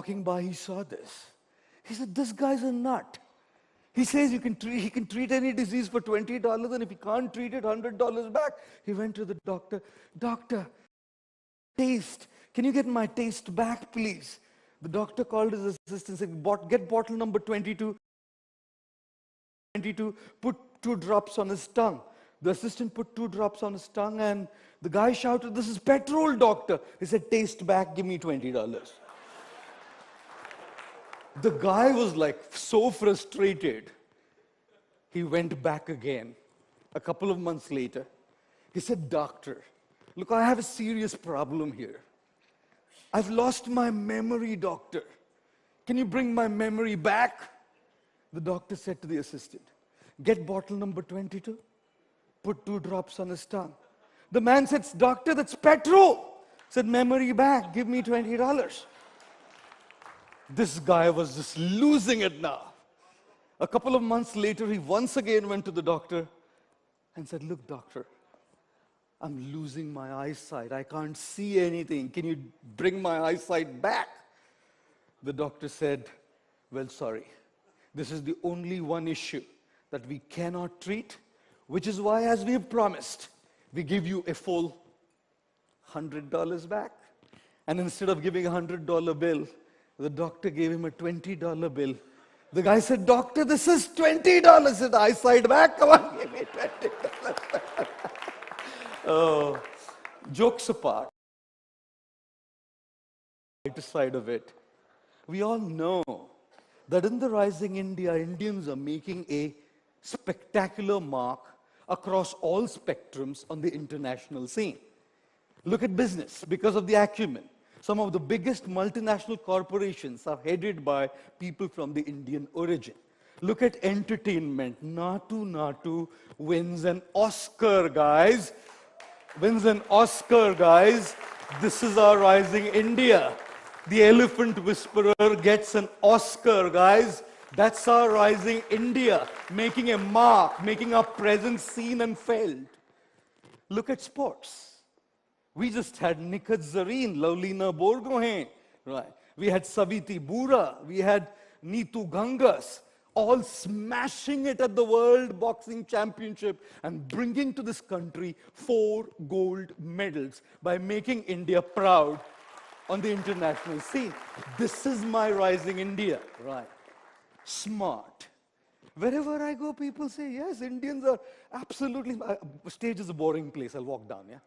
walking by, he saw this. He said, this guy's a nut. He says he can treat any disease for $20, and if he can't treat it, $100 back. He went to the doctor. Doctor, taste. Can you get my taste back, please? The doctor called his assistant and said, get bottle number 22, put 2 drops on his tongue. The assistant put 2 drops on his tongue, and the guy shouted, this is petrol, doctor. He said, taste back, give me $20. The guy was like so frustrated. He went back again. A couple of months later, he said, doctor, look, I have a serious problem here. I've lost my memory, doctor. Can you bring my memory back? The doctor said to the assistant, get bottle number 22, put 2 drops on his tongue. The man said, doctor, that's petrol. Said, memory back, give me $20. This guy was just losing it now. A couple of months later, he once again went to the doctor and said, look, doctor, I'm losing my eyesight. I can't see anything. Can you bring my eyesight back? The doctor said, well, sorry. This is the only one issue that we cannot treat, which is why, as we have promised, we give you a full $100 back. And instead of giving a $100 bill, the doctor gave him a $20 bill. The guy said, doctor, this is $20. He said, eyesight back? Come on, give me $20. Oh, jokes apart, the side of it, we all know that in the rising India, Indians are making a spectacular mark across all spectrums on the international scene. Look at business. Because of the acumen, some of the biggest multinational corporations are headed by people from the Indian origin. Look at entertainment. Natu Natu wins an Oscar, guys. Wins an Oscar, guys. This is our rising India. The Elephant Whisperer gets an Oscar, guys. That's our rising India, making a mark, making our presence seen and felt. Look at sports. We just had Nikhil Zareen, Laulina Borgohain, right? We had Saviti Bura, we had Neetu Gangas, all smashing it at the World Boxing Championship and bringing to this country 4 gold medals by making India proud on the international scene. This is my rising India, right? Smart. Wherever I go, people say, yes, Indians are absolutely... Stage is a boring place. I'll walk down, yeah?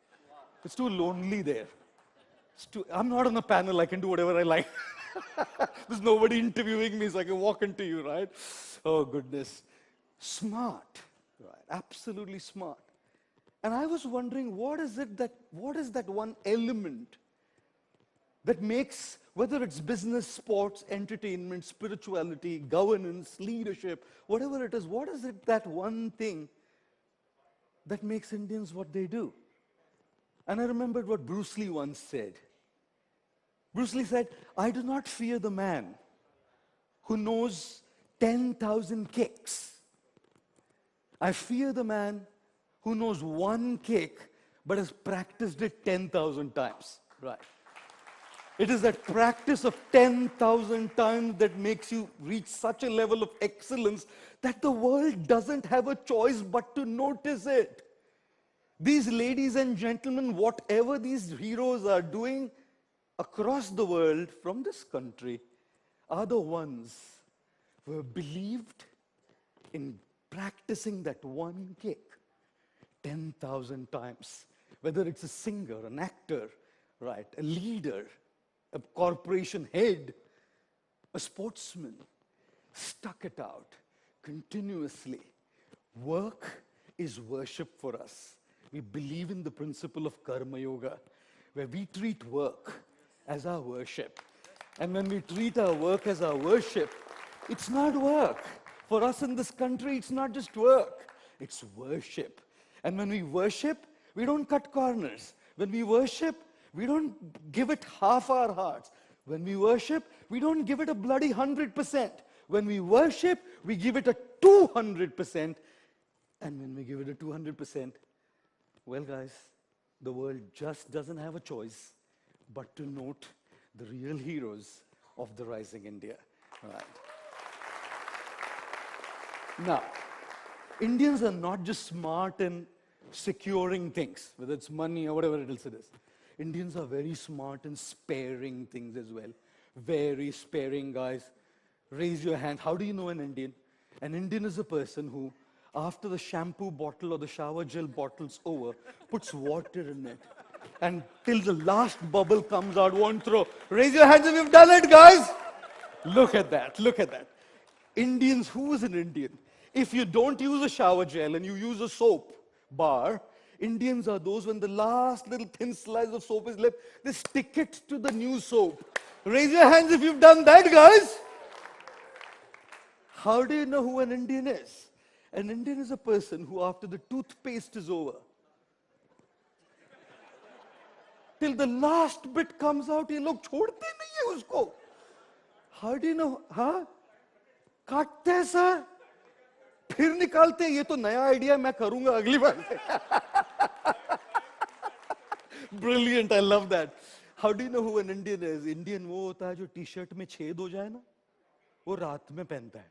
It's too lonely there. I'm not on a panel. I can do whatever I like. There's nobody interviewing me, so I can walk into you, right? Oh, goodness. Smart, right? Absolutely smart. And I was wondering, what is that one element that makes, whether it's business, sports, entertainment, spirituality, governance, leadership, whatever it is, what is it, that one thing that makes Indians what they do? And I remembered what Bruce Lee once said. Bruce Lee said, I do not fear the man who knows 10,000 kicks. I fear the man who knows 1 kick but has practiced it 10,000 times. Right. It is that practice of 10,000 times that makes you reach such a level of excellence that the world doesn't have a choice but to notice it. These ladies and gentlemen, whatever these heroes are doing across the world from this country, are the ones who have believed in practicing that 1 kick 10,000 times. Whether it's a singer, an actor, right, a leader, a corporation head, a sportsman, stuck it out continuously. Work is worship for us. We believe in the principle of Karma Yoga, where we treat work as our worship. And when we treat our work as our worship, it's not work. For us in this country, it's not just work, it's worship. And when we worship, we don't cut corners. When we worship, we don't give it half our hearts. When we worship, we don't give it a bloody 100%. When we worship, we give it a 200%. And when we give it a 200%, well, guys, the world just doesn't have a choice but to note the real heroes of the rising India. Right. Now, Indians are not just smart in securing things, whether it's money or whatever else it is. Indians are very smart in sparing things as well. Very sparing, guys. Raise your hand. How do you know an Indian? An Indian is a person who, after the shampoo bottle or the shower gel bottle's over, puts water in it. And till the last bubble comes out, won't throw. Raise your hands if you've done it, guys. Look at that. Look at that. Indians, who is an Indian? If you don't use a shower gel and you use a soap bar, Indians are those when the last little thin slice of soap is left, they stick it to the new soap. Raise your hands if you've done that, guys. How do you know who an Indian is? An Indian is a person who, after the toothpaste is over, till the last bit comes out, ये लोग छोड़ते नहीं है उसको. How do you know? हाँ? काटते हैं sir, फिर निकालते हैं. ये तो नया आइडिया मैं करूंगा अगली बार से. Brilliant, I love that. How do you know who an Indian is? Indian वो होता है जो टी-शर्ट में छेद हो जाए ना, वो रात में पहनता है.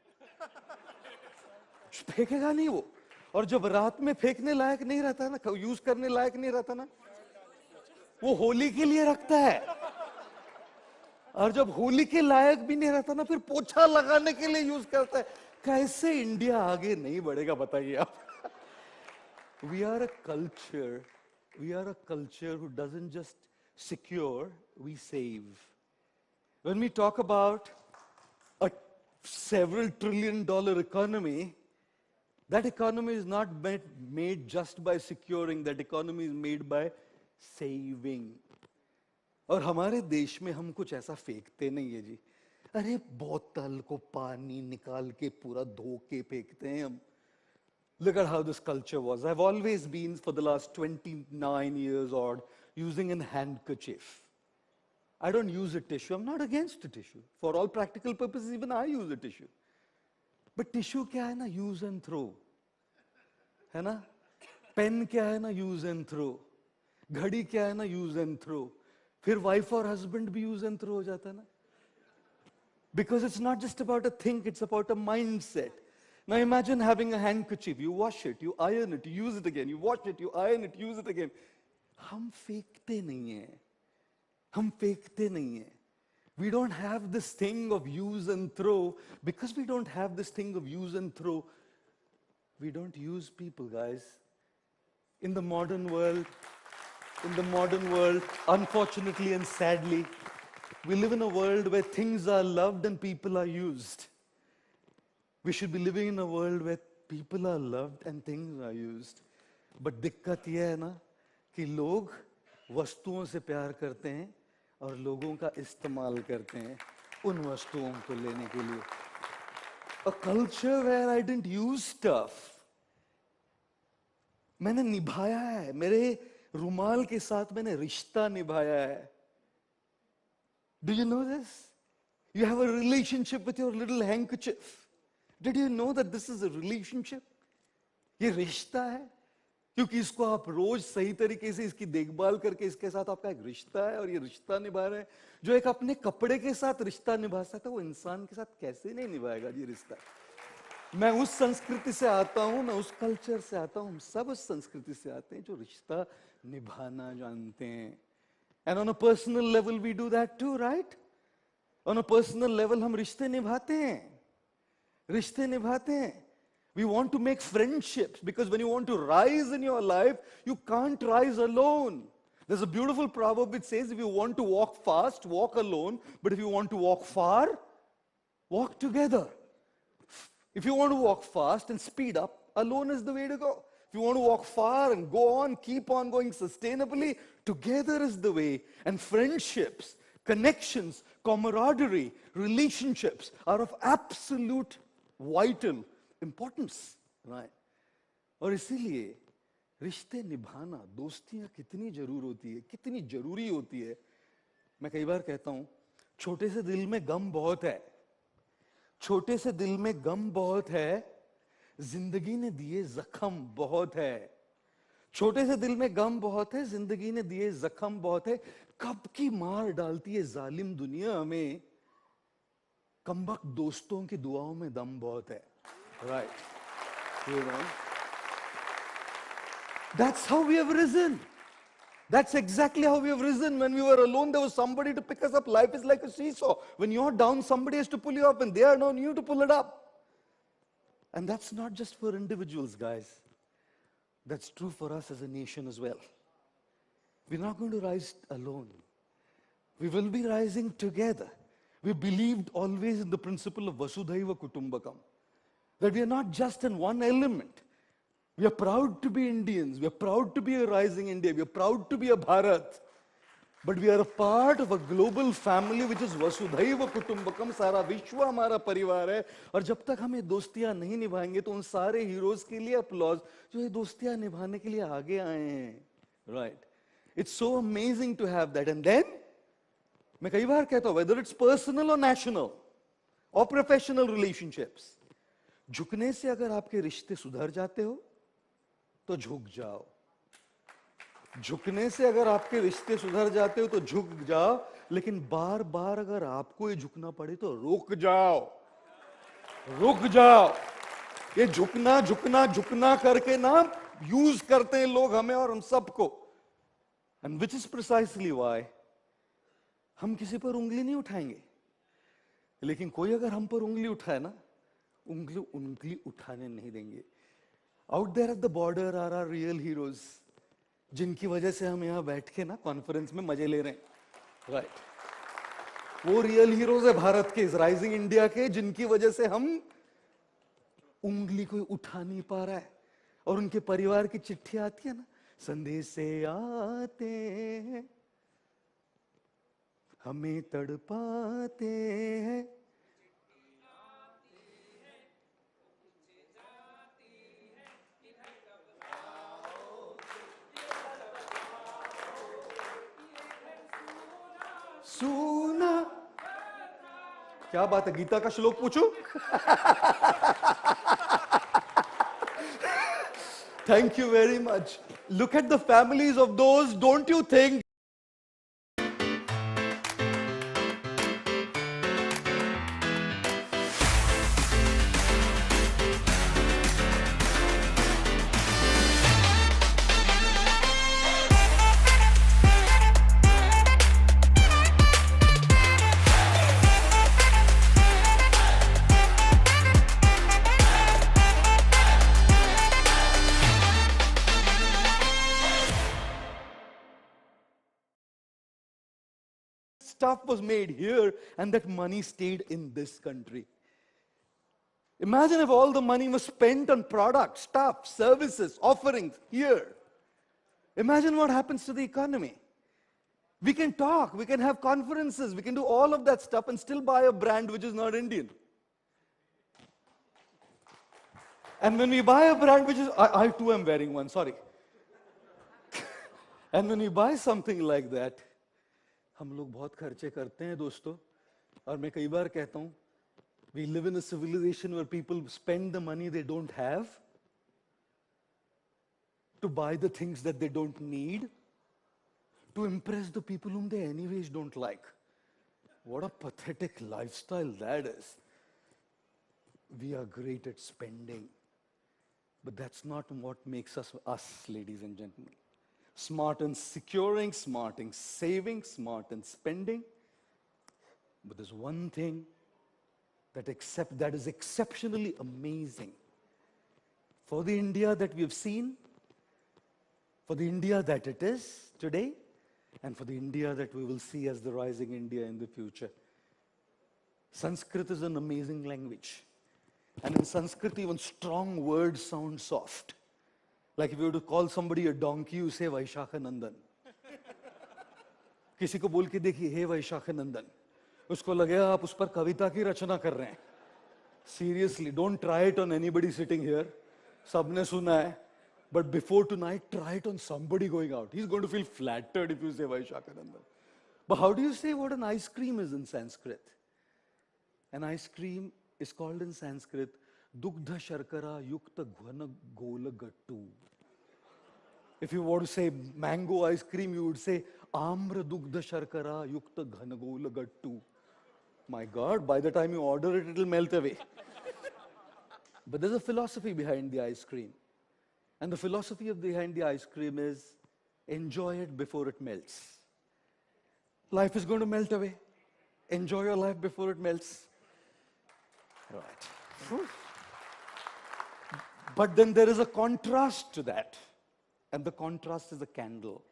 फेंकेगा नहीं वो. और जब रात में फेंकने लायक नहीं रहता है ना, यूज करने लायक नहीं रहता ना, वो होली के लिए रखता है. और जब होली के लायक भी नहीं रहता ना, फिर पोछा लगाने के लिए यूज करता है. कैसे इंडिया आगे नहीं बढ़ेगा बताइए आप. We are a culture who doesn't just secure, we save. When we talk about a several $trillion economy, that economy is not made just by securing, that economy is made by saving. और हमारे देश में हम कुछ ऐसा फेंकते नहीं है जी. अरे बोतल को पानी निकाल के पूरा धो के फेंकते हैं हम. Look at how this culture was. I've always been, for the last 29 years odd, using a handkerchief. I don't use a tissue. I'm not against a tissue. For all practical purposes, even I use a tissue. But tissue क्या है ना, use and throw. है ना? Pen क्या है ना, use and throw. घड़ी क्या है ना, use and throw. फिर wife और husband भी use and throw हो जाता है ना. Because it's not just about a thing, it's about a mindset. Now imagine having a handkerchief. You wash it, you iron it, you use it again. You wash it, you iron it, use it again. हम फेंकते नहीं हैं. हम फेंकते नहीं हैं. We don't have this thing of use and throw. Because we don't have this thing of use and throw, we don't use people, guys. In the modern world, unfortunately and sadly, we live in a world where things are loved and people are used. We should be living in a world where people are loved and things are used. But दिक्कत ये है ना कि लोग वस्तुओं से प्यार करते हैं और लोगों का इस्तेमाल करते हैं उन वस्तुओं को लेने के लिए. A culture where I didn't use stuff. मैंने निभाया है. मेरे रुमाल के साथ मैंने रिश्ता निभाया है. Do you know this? You have a relationship with your little handkerchief. Did you know that this is a relationship? ये रिश्ता है. क्योंकि इसको आप रोज सही तरीके से इसकी देखभाल करके इसके साथ आपका एक रिश्ता है और ये रिश्ता निभा रहे हैं. जो एक अपने कपड़े के साथ रिश्ता निभा सकता है, वो इंसान के साथ कैसे नहीं निभाएगा ये रिश्ता. मैं उस संस्कृति से आता हूं, मैं उस कल्चर से आता हूं. हम सब उस संस्कृति से आते हैं जो रिश्ता निभाना जानते हैं. And on a personal level we do that too, right? On a personal level हम रिश्ते निभाते हैं. रिश्ते निभाते हैं. We want to make friendships because when you want to rise in your life, you can't rise alone. There's a beautiful proverb which says if you want to walk fast, walk alone. But if you want to walk far, walk together. If you want to walk fast and speed up, alone is the way to go. If you want to walk far and go on, keep on going sustainably, together is the way. And friendships, connections, camaraderie, relationships are of absolute vital importance, right? और इसीलिए रिश्ते निभाना, दोस्तियां कितनी जरूरी होती है. मैं कई बार कहता हूं, छोटे से दिल में गम बहुत है. छोटे से दिल में गम बहुत है. जिंदगी ने दिए जख्म बहुत है. छोटे से दिल में गम बहुत है. जिंदगी ने दिए जख्म बहुत है. कब की मार डालती है जालिम दुनिया हमें. कमबख्त दोस्तों की दुआओं में दम बहुत है, right? You know, that's how we have risen. That's exactly how we have risen. When we were alone, there was somebody to pick us up. Life is like a seesaw. When you're down, somebody has to pull you up, and they are on you to pull it up. And that's not just for individuals, guys. That's true for us as a nation as well. We're not going to rise alone. We will be rising together. We believed always in the principle of Vasudhaiva Kutumbakam, that we are not just in one element. We are proud to be Indians. We are proud to be a rising India. We are proud to be a Bharat. But we are a part of a global family which is Vasudhaiva Kutumbakam. सारा विश्व हमारा परिवार है. और जब तक हम ये दोस्तियां नहीं निभाएंगे तो उन सारे हीरोज के लिए applause जो ये दोस्तियां निभाने के लिए आगे आए हैं. Right? It's so amazing to have that. And then मैं कई बार कहता हूं, whether it's personal or national or professional relationships, झुकने से अगर आपके रिश्ते सुधर जाते हो तो झुक जाओ. झुकने से अगर आपके रिश्ते सुधर जाते हो तो झुक जाओ, लेकिन बार बार अगर आपको ये झुकना पड़े तो रुक जाओ. रुक जाओ. ये झुकना झुकना झुकना करके ना यूज करते हैं लोग हमें और हम सबको. And which is precisely why हम किसी पर उंगली नहीं उठाएंगे, लेकिन कोई अगर हम पर उंगली उठाए ना, उंगली उठाने नहीं देंगे. Out there at the border are are real heroes, जिनकी वजह से हम यहां बैठ के ना कॉन्फ्रेंस में मजे ले रहे हैं. राइट? वो रियल हीरोज है भारत के, इस राइजिंग इंडिया के, जिनकी वजह से हम उंगली कोई उठा नहीं पा रहा है. और उनके परिवार की चिट्ठी आती है ना, संदेश से आते हैं, हमें तड़पाते हैं. सुना. क्या बात है, गीता का श्लोक पूछूं? Thank you very much. Look at the families of those, don't you think? Stuff was made here and that money stayed in this country. Imagine if all the money was spent on products, stuff, services, offerings here. Imagine what happens to the economy. We can talk, we can have conferences, we can do all of that stuff and still buy a brand which is not Indian. And when we buy a brand which is, I too am wearing one, sorry. And when we buy something like that, हम लोग बहुत खर्चे करते हैं दोस्तों. और मैं कई बार कहता हूं, we live in a civilization where people spend the money they don't have to buy the things that they don't need, to impress the people whom they anyways don't like. What a pathetic lifestyle that is. We are great at spending, but that's not what makes us us, ladies and gentlemen. Smart in securing, smart in saving, smart in spending. But there's one thing that is exceptionally amazing for the India that we have seen, for the India that it is today, and for the India that we will see as the rising India in the future. Sanskrit is an amazing language. And in Sanskrit, even strong words sound soft. Like if you were to call somebody a donkey, you say Vaishakhanandan. किसी को बोल के देखिए, हे Vaishakhanandan. उसको लगेगा आप उस पर कविता की रचना कर रहे हैं. Seriously, don't try it on anybody sitting here. सबने सुना है. But before tonight, try it on somebody going out. He's going to feel flattered if you say Vaishakhanandan. But how do you say what an ice cream is in Sanskrit? An ice cream is called in Sanskrit Dugdha Sharkara Yukta Ghana Gola Gattu. If you want to say mango ice cream, you would say Amra Dugdha Sharkara Yukta Ghana Gola Gattu. My God, by the time you order it, it'll melt away. But there's a philosophy behind the ice cream. And the philosophy behind the ice cream is enjoy it before it melts. Life is going to melt away. Enjoy your life before it melts. Right. But then there is a contrast to that. And the contrast is a candle.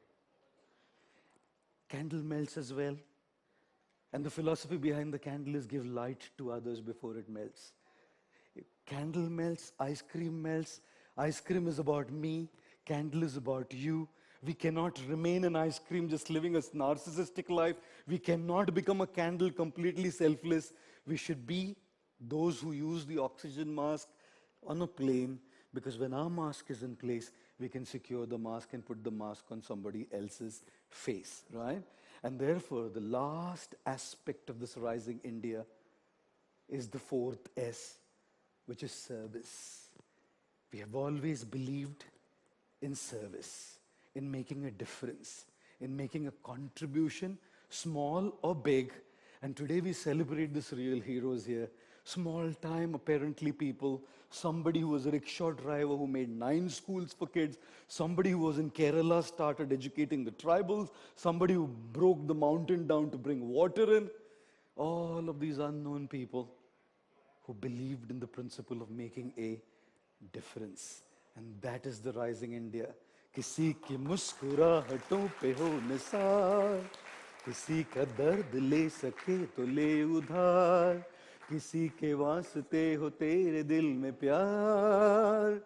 Candle melts as well. And the philosophy behind the candle is give light to others before it melts. Candle melts, ice cream melts. Ice cream is about me. Candle is about you. We cannot remain an ice cream just living a narcissistic life. We cannot become a candle completely selfless. We should be those who use the oxygen mask on a plane, because when our mask is in place, we can secure the mask and put the mask on somebody else's face, right? And therefore, the last aspect of this rising India is the fourth S, which is service. We have always believed in service, in making a difference, in making a contribution, small or big. And today we celebrate these real heroes here. Small time, apparently, people. Somebody who was a rickshaw driver who made 9 schools for kids. Somebody who was in Kerala started educating the tribals. Somebody who broke the mountain down to bring water in. All of these unknown people who believed in the principle of making a difference. And that is the rising India. किसी की मुस्कुराहटों पे हो निसार, किसी का दर्द ले सके तो ले उधार, किसी के वास्ते हो तेरे दिल में प्यार,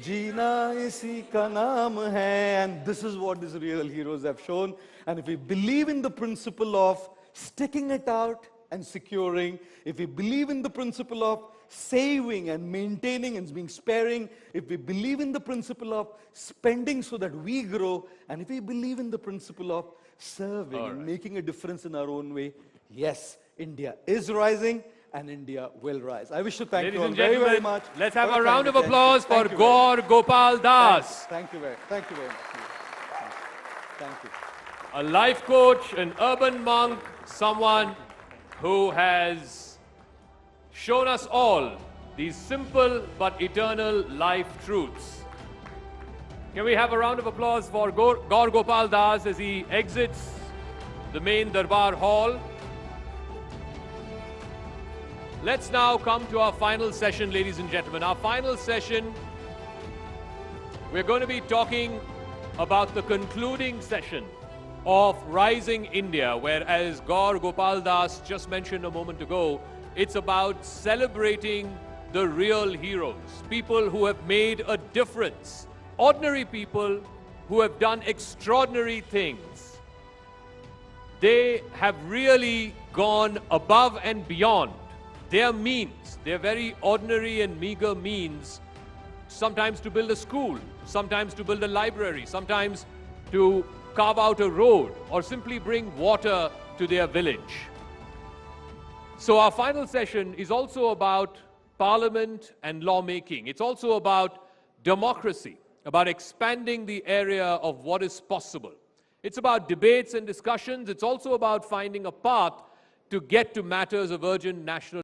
जीना इसी का नाम है. And this is what these real heroes have shown. And if we believe in the principle of sticking it out and securing, if we believe in the principle of saving and maintaining and being sparing, if we believe in the principle of spending so that we grow, and if we believe in the principle of serving and making a difference in our own way, yes, India is rising and India will rise. I wish to thank you all very, very much. Let's have a round of applause for Gaur Gopal Das. Thank you very much. Thank you. A life coach, an urban monk, someone who has shown us all these simple but eternal life truths. Can we have a round of applause for Gaur Gopal Das as he exits the main Darbar Hall? Let's now come to our final session, ladies and gentlemen. Our final session, we're going to be talking about the concluding session of Rising India, where, as Gaur Gopal Das just mentioned a moment ago, it's about celebrating the real heroes, people who have made a difference, ordinary people who have done extraordinary things. They have really gone above and beyond their means, their very ordinary and meager means, sometimes to build a school, sometimes to build a library, sometimes to carve out a road, or simply bring water to their village. So our final session is also about parliament and lawmaking. It's also about democracy, about expanding the area of what is possible. It's about debates and discussions. It's also about finding a path to get to matters of urgent national